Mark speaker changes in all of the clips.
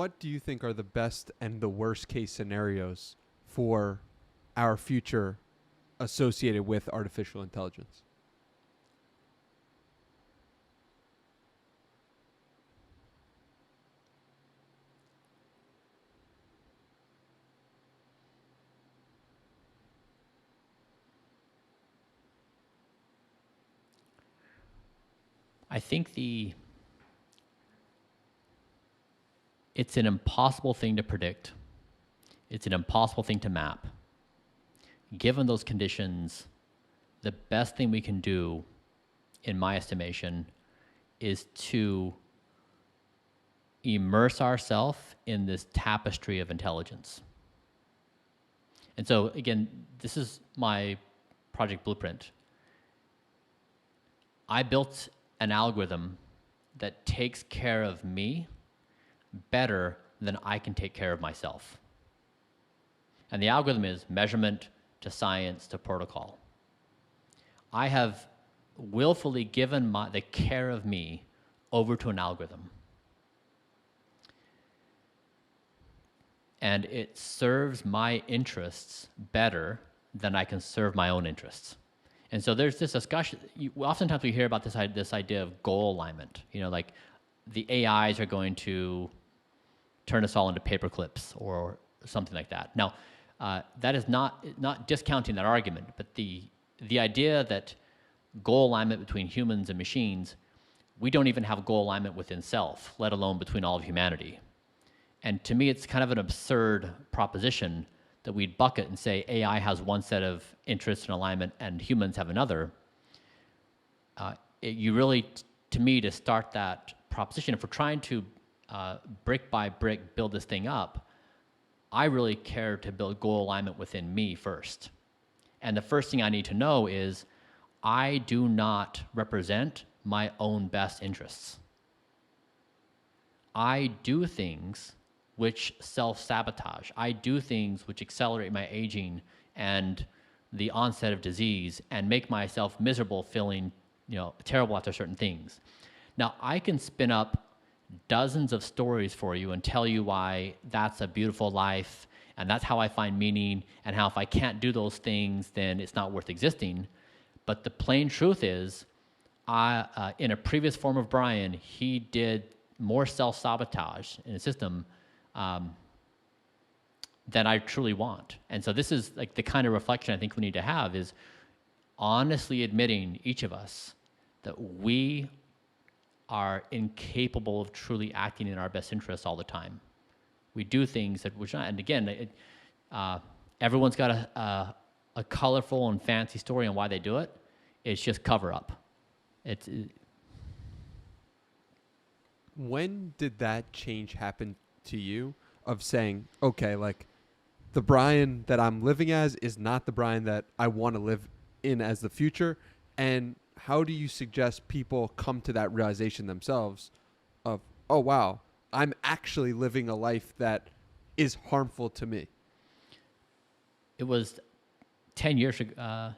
Speaker 1: what do you think are the best and the worst case scenarios for our future associated with artificial intelligence?
Speaker 2: I think it's an impossible thing to predict. It's an impossible thing to map. Given those conditions, the best thing we can do, in my estimation, is to immerse ourselves in this tapestry of intelligence. And so, again, this is my project blueprint. I built an algorithm that takes care of me better than I can take care of myself. And the algorithm is measurement to science to protocol. I have willfully given the care of me over to an algorithm. And it serves my interests better than I can serve my own interests. And so there's this discussion. Oftentimes we hear about this idea of goal alignment. You know, like the AIs are going to turn us all into paper clips or something like that. Now, that is not discounting that argument, but the idea that goal alignment between humans and machines, we don't even have goal alignment within self, let alone between all of humanity. And to me, it's kind of an absurd proposition that we'd bucket and say AI has one set of interests and alignment and humans have another. You really, to me, to start that proposition, if we're trying to brick by brick build this thing up, I really care to build goal alignment within me first. And the first thing I need to know is I do not represent my own best interests. I do things which self-sabotage. I do things which accelerate my aging and the onset of disease and make myself miserable, feeling, terrible after certain things. Now, I can spin up dozens of stories for you and tell you why that's a beautiful life and that's how I find meaning and how if I can't do those things, then it's not worth existing. But the plain truth is, in a previous form of Brian, he did more self-sabotage in the system than I truly want. And so this is like the kind of reflection I think we need to have is honestly admitting, each of us, that we are incapable of truly acting in our best interests all the time. We do things that which not, and again, everyone's got a colorful and fancy story on why they do it. It's just cover up.
Speaker 1: When did that change happen to you of saying, okay, like the Brian that I'm living as is not the Brian that I want to live in as the future? And how do you suggest people come to that realization themselves of, oh, wow, I'm actually living a life that is harmful to me?
Speaker 2: It was 10 years ago,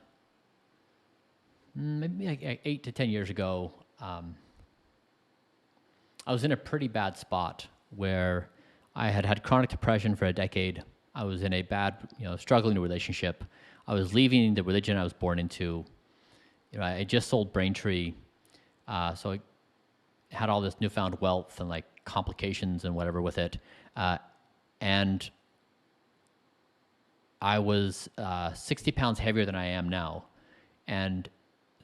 Speaker 2: maybe like 8 to 10 years ago. I was in a pretty bad spot where I had had chronic depression for a decade. I was in a bad, struggling relationship. I was leaving the religion I was born into. I just sold Braintree, so I had all this newfound wealth and like complications and whatever with it. And I was 60 pounds heavier than I am now. And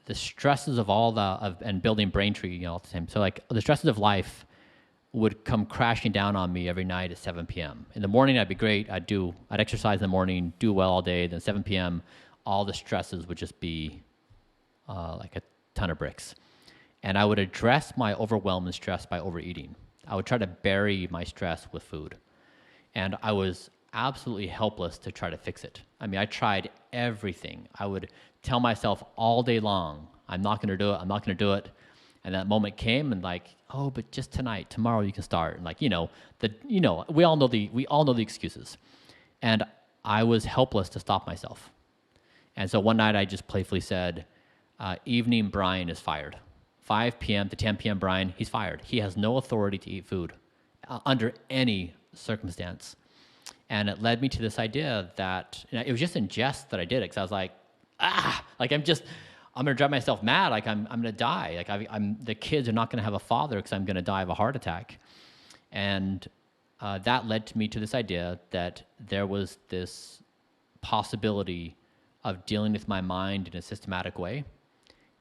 Speaker 2: the stresses of and building Braintree, all the same. So like the stresses of life would come crashing down on me every night at 7 p.m. In the morning, I'd be great. I'd exercise in the morning, do well all day. Then 7 p.m., all the stresses would just be like a ton of bricks. And I would address my overwhelm and stress by overeating. I would try to bury my stress with food. And I was absolutely helpless to try to fix it. I mean, I tried everything. I would tell myself all day long, I'm not going to do it, I'm not going to do it. And that moment came and like, oh, but just tonight, tomorrow you can start. And like, we all know the excuses. And I was helpless to stop myself. And so one night I just playfully said, evening Brian is fired. 5 p.m. to 10 p.m. Brian, he's fired. He has no authority to eat food. under any circumstance. And it led me to this idea that, it was just in jest that I did it, because I was like, like I'm gonna drive myself mad, like I'm gonna die, like the kids are not gonna have a father because I'm gonna die of a heart attack. And that led to me to this idea that there was this possibility of dealing with my mind in a systematic way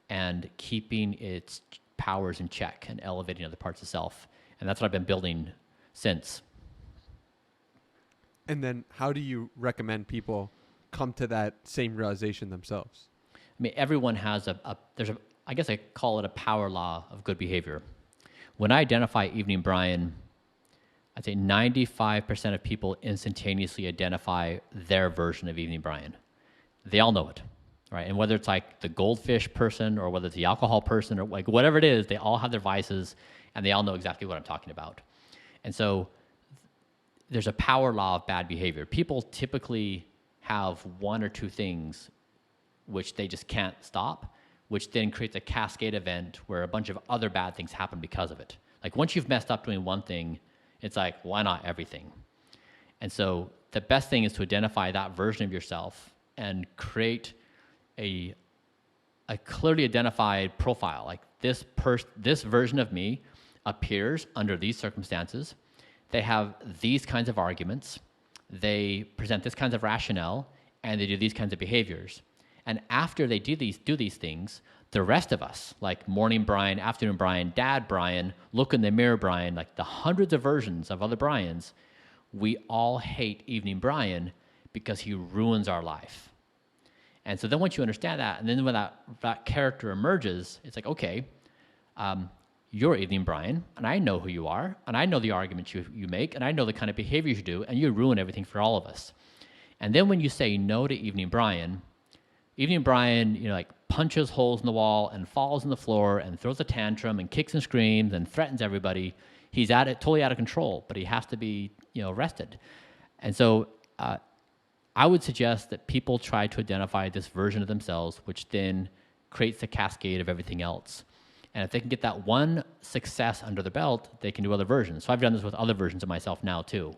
Speaker 2: and keeping its powers in check and elevating other parts of self. And that's what I've been building since.
Speaker 1: And then how do you recommend people come to that same realization themselves?
Speaker 2: I mean, everyone has I guess I call it a power law of good behavior. When I identify Evening Brian, I'd say 95% of people instantaneously identify their version of Evening Brian. They all know it, right? And whether it's like the goldfish person or whether it's the alcohol person or like whatever it is, they all have their vices and they all know exactly what I'm talking about. And so there's a power law of bad behavior. People typically have one or two things which they just can't stop, which then creates a cascade event where a bunch of other bad things happen because of it. Like once you've messed up doing one thing, it's like, why not everything? And so the best thing is to identify that version of yourself and create a clearly identified profile. Like this version of me appears under these circumstances. They have these kinds of arguments. They present this kinds of rationale, and they do these kinds of behaviors. And after they do these things, the rest of us, like morning Brian, afternoon Brian, dad Brian, look in the mirror Brian, like the hundreds of versions of other Brians, we all hate Evening Brian because he ruins our life. And so then once you understand that, and then when that character emerges, it's like, okay, you're Evening Brian, and I know who you are, and I know the arguments you make, and I know the kind of behaviors you do, and you ruin everything for all of us. And then when you say no to Evening Brian, like punches holes in the wall and falls on the floor and throws a tantrum and kicks and screams and threatens everybody. He's totally out of control, but he has to be, arrested. And so I would suggest that people try to identify this version of themselves, which then creates the cascade of everything else. And if they can get that one success under the belt, they can do other versions. So I've done this with other versions of myself now too,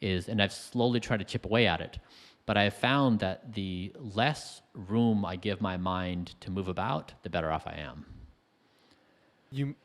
Speaker 2: and I've slowly tried to chip away at it. But I have found that the less room I give my mind to move about, the better off I am.